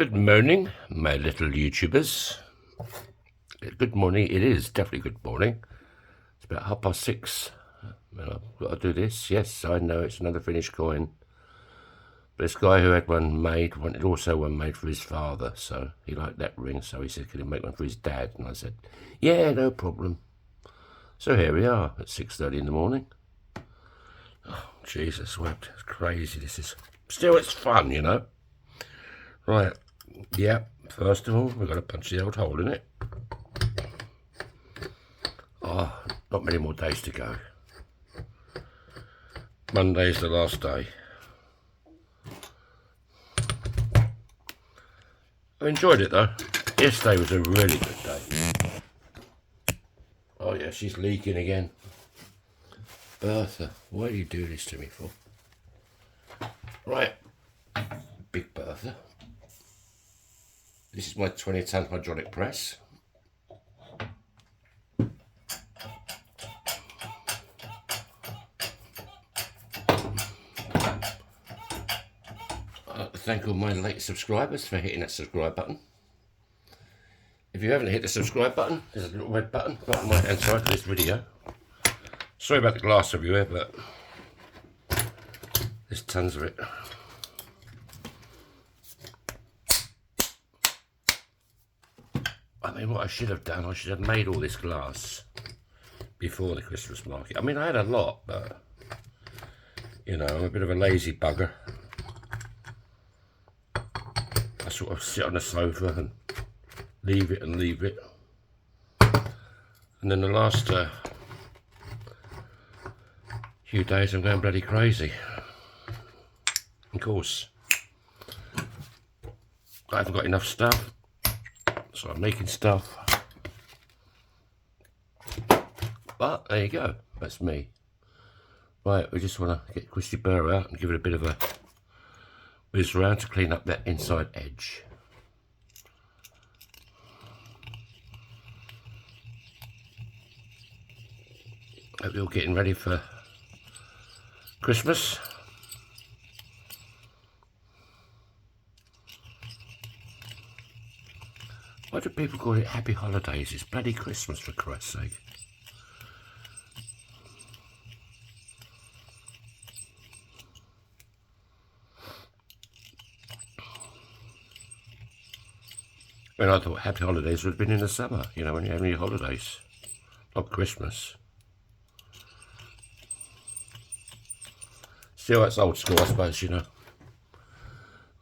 Good morning, my little YouTubers. Good morning. It is definitely good morning. It's about 6:30. And I've got to do this. Yes, I know it's another Finnish coin. But this guy who had one made wanted also one made for his father. So he liked that ring. So he said, can he make one for his dad? And I said, yeah, no problem. So here we are at 6:30 in the morning. Oh, Jesus wept. It's crazy. This is... Still, it's fun, you know. Right. Yeah, first of all, we've got to punch the old hole in it. Oh, not many more days to go. Monday's the last day. I enjoyed it though. Yesterday was a really good day. Oh yeah, she's leaking again. Bertha, why do you do this to me for? Right, big Bertha. This is my 20-ton hydraulic press. I'd like to thank all my late subscribers for hitting that subscribe button. If you haven't hit the subscribe button, there's a little red button right on the right hand side of this video. Sorry about the glass everywhere, but there's tons of it. I mean, what I should have done, I should have made all this glass before the Christmas market. I mean, I had a lot, but, you know, I'm a bit of a lazy bugger. I sort of sit on the sofa and leave it and leave it. And then the last few days I'm going bloody crazy. Of course, I haven't got enough stuff. So I'm making stuff, but there you go, that's me. Right, we just want to get Christy Burr out and give it a bit of a whiz around to clean up that inside edge. Hope you're all getting ready for Christmas. Why do people call it Happy Holidays? It's bloody Christmas, for Christ's sake. When I thought Happy Holidays would have been in the summer, you know, when you have your holidays, not Christmas. Still, that's old school, I suppose, you know.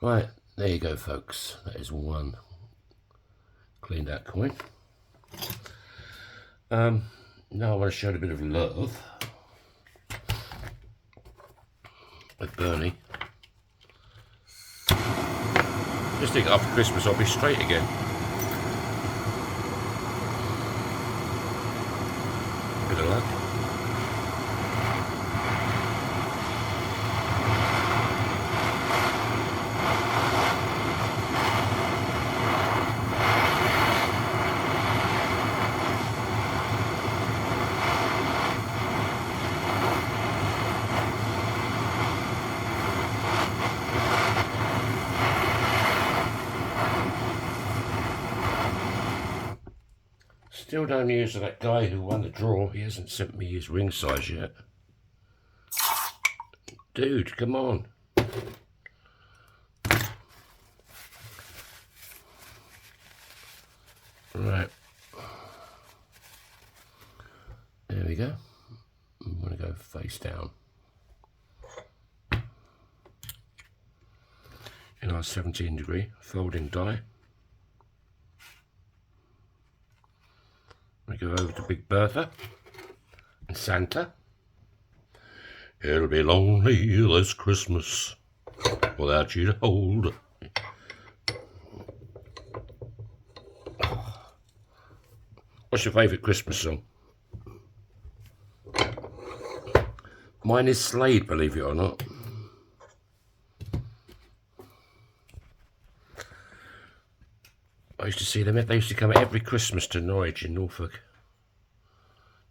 Right, there you go, folks. That is one cleaned out coin. Now I want to show it a bit of love with Bernie. Just think after Christmas I'll be straight again. Bit of luck. Still no news of that guy who won the draw. He hasn't sent me his ring size yet. Dude, come on. Right. There we go. I'm going to go face down. In our 17-degree folding die. We go over to Big Bertha and Santa. It'll be lonely this Christmas without you to hold. What's your favourite Christmas song? Mine is Slade, believe it or not. I used to see them, they used to come every Christmas to Norwich in Norfolk.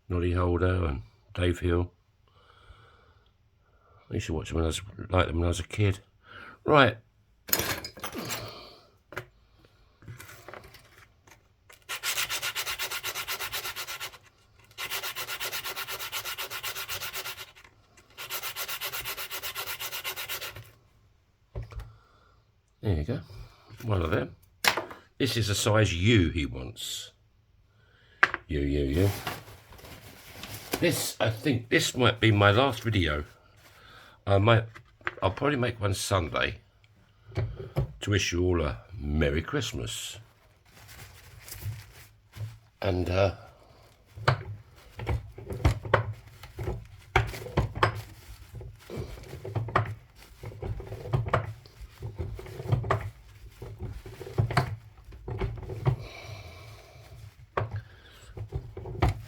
Noddy Holder and Dave Hill. I used to watch them when I was a kid. Right. There you go. One of them. This is a size U he wants. U. This, I think, this might be my last video. I'll probably make one Sunday to wish you all a Merry Christmas. And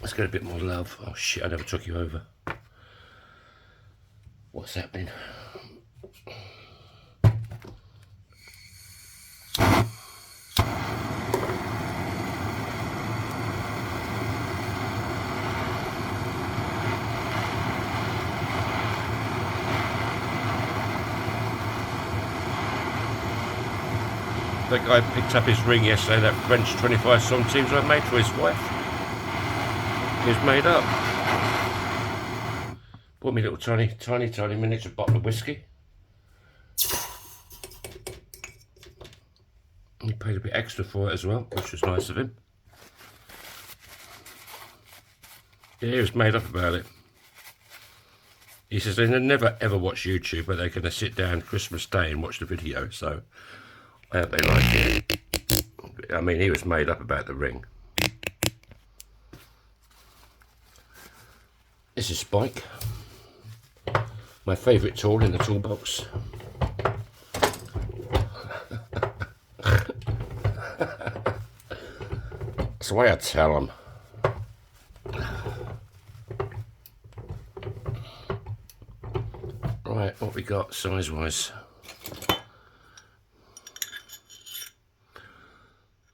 let's get a bit more love. Oh shit, I never took you over. What's happening? That guy picked up his ring yesterday, that French 25 centimes I made for his wife. He's made up. Bought me a little tiny miniature bottle of whiskey. He paid a bit extra for it as well, which was nice of him. Yeah, he was made up about it. He says they never ever watch YouTube, but they're going to sit down Christmas Day and watch the video, so I hope they like it. I mean, he was made up about the ring. This is Spike, my favourite tool in the toolbox. That's the way I tell them. Right, what we got size-wise?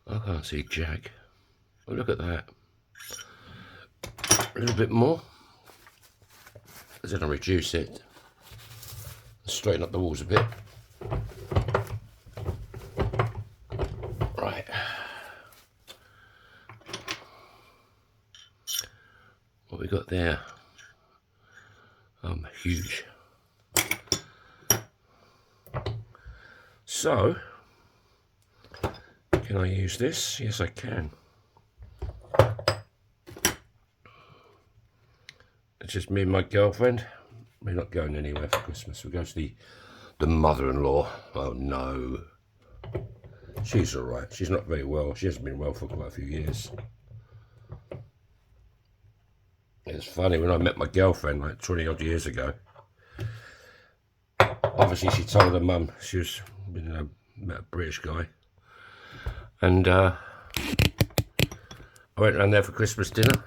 I can't see jack. Oh, look at that. A little bit more. Then I'll reduce it. Straighten up the walls a bit. Right. What we got there? Huge. So, can I use this? Yes, I can. It's just me and my girlfriend. We're not going anywhere for Christmas. We go to the mother-in-law. Oh no. She's alright. She's not very well. She hasn't been well for quite a few years. It's funny, when I met my girlfriend like 20 odd years ago, obviously she told her mum she was, you know, met a British guy. And I went around there for Christmas dinner.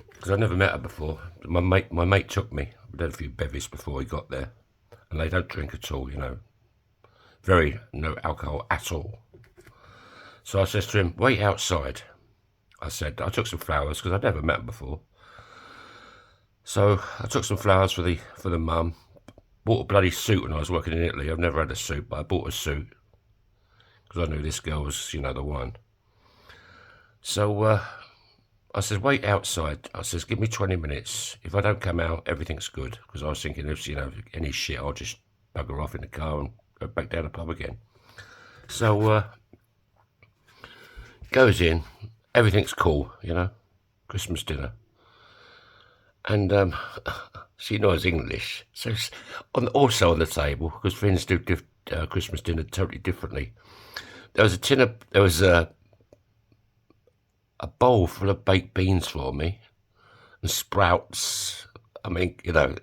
Because I'd never met her before. My mate took me. We had a few bevies before we got there. And they don't drink at all, you know. No alcohol at all. So I says to him, wait outside. I said, I took some flowers because I'd never met him before. So I took some flowers for the mum. Bought a bloody suit when I was working in Italy. I've never had a suit, but I bought a suit. Because I knew this girl was, you know, the one. So I said, wait outside. I says, give me 20 minutes. If I don't come out, everything's good. Because I was thinking, if, you know, any shit, I'll just bugger off in the car and go back down the pub again. So, goes in. Everything's cool, you know. Christmas dinner. And she knows English. So, also on the table, because friends do Christmas dinner totally differently. There was a bowl full of baked beans for me and sprouts. I mean, you know,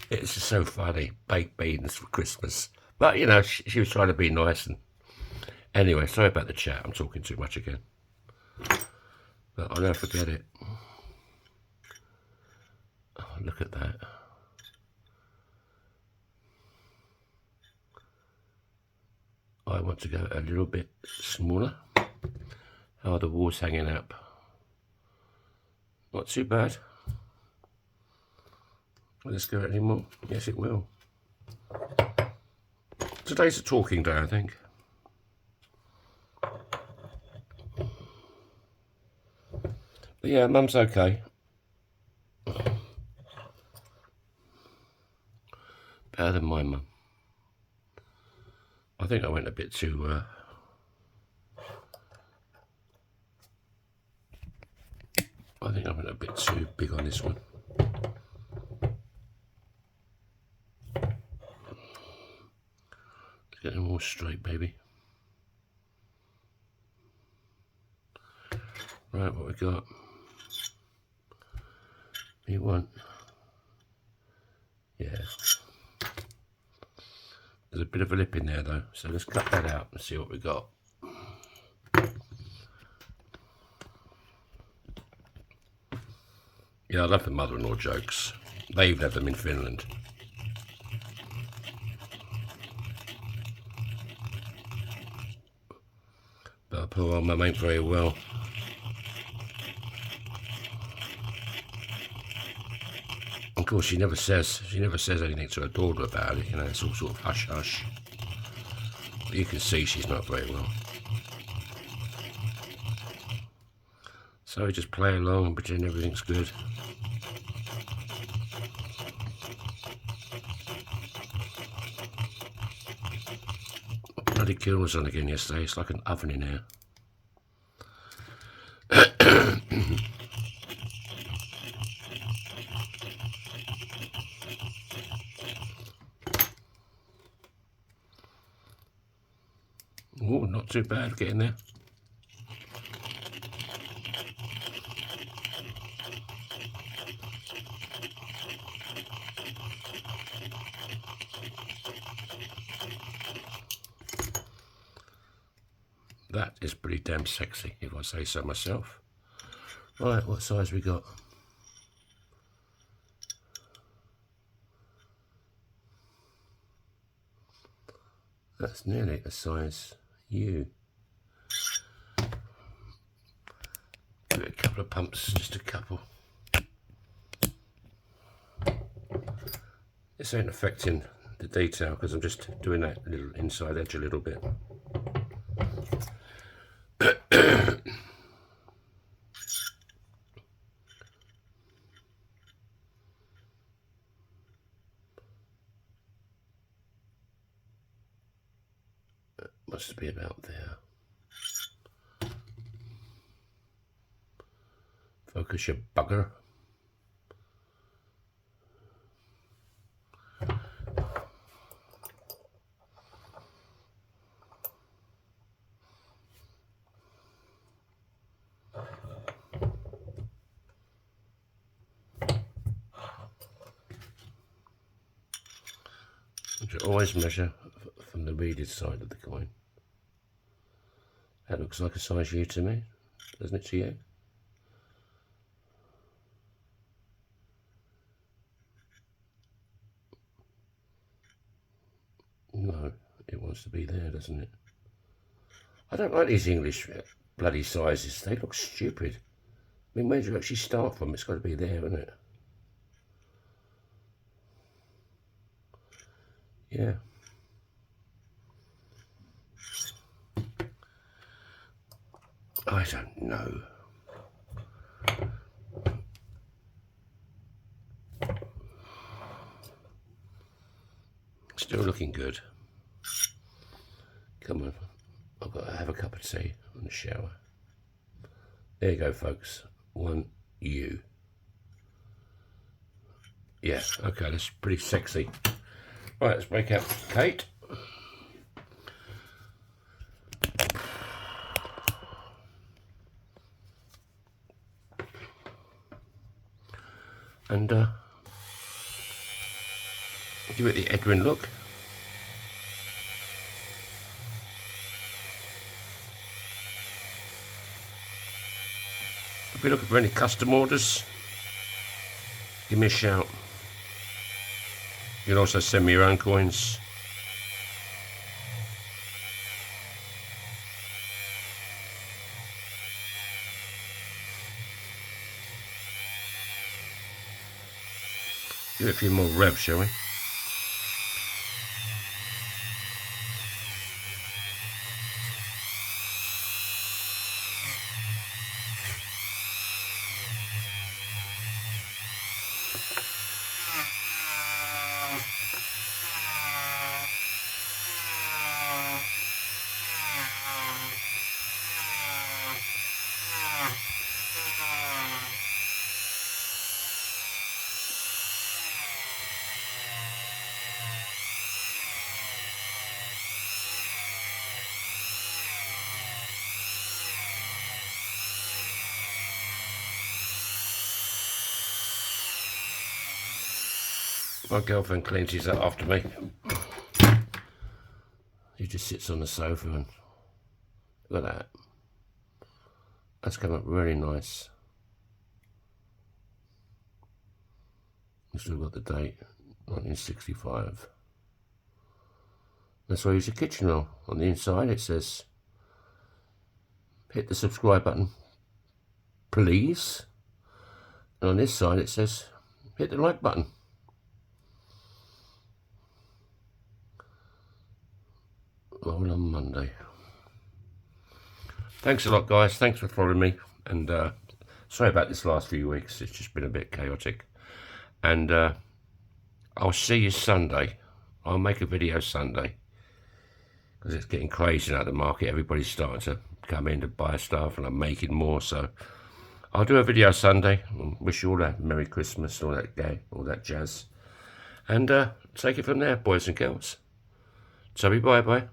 it's just so funny, baked beans for Christmas. But, you know, she was trying to be nice. And anyway, sorry about the chat. I'm talking too much again. But I'll never forget it. Oh, look at that. I want to go a little bit smaller. How are the walls hanging up? Not too bad. Will this go any more? Yes, it will. Today's a talking day, I think. But yeah, Mum's okay. Better than my mum. I think I went a bit too big on this one. Get them all straight, baby. Right, what we got? We want, yeah. There's a bit of a lip in there though, so let's cut that out and see what we got. Yeah, I love the mother-in-law jokes. They even have them in Finland. But poor old mum ain't very well. Of course, she never says anything to her daughter about it. You know, it's all sort of hush hush. But you can see she's not very well. So we just play along and pretend everything's good. Bloody kiln was on again yesterday. It's like an oven in here. Oh, not too bad getting there. That is pretty damn sexy, if I say so myself. Right, what size we got? That's nearly a size U. Give it a couple of pumps, just a couple. This ain't affecting the detail because I'm just doing that little inside edge a little bit. Must be about there. Focus, you bugger. You should always measure from the beaded side of the coin. That looks like a size U to me, doesn't it to you? No, it wants to be there, doesn't it? I don't like these English bloody sizes. They look stupid. I mean, where do you actually start from? It's got to be there, isn't it? Yeah. I don't know. Still looking good. Come on. I've got to have a cup of tea and a shower. There you go, folks. 1U. Yeah, okay, that's pretty sexy. Right, let's break out Kate. And give it the Edwin look. If you're looking for any custom orders, give me a shout. You can also send me your own coins. Give it a few more revs, shall we? My girlfriend cleans his up after me. He just sits on the sofa and look at that. That's come up really nice. We've still got the date, 1965. That's why I use a kitchen roll. On the inside it says, hit the subscribe button, please. And on this side it says, hit the like button. Roll on Monday. Thanks a lot, guys. Thanks for following me. And sorry about this last few weeks. It's just been a bit chaotic. And I'll see you Sunday. I'll make a video Sunday. Because it's getting crazy now at the market. Everybody's starting to come in to buy stuff. And I'm making more. So I'll do a video Sunday. Wish you all a Merry Christmas. All that jazz. And take it from there, boys and girls. So bye-bye.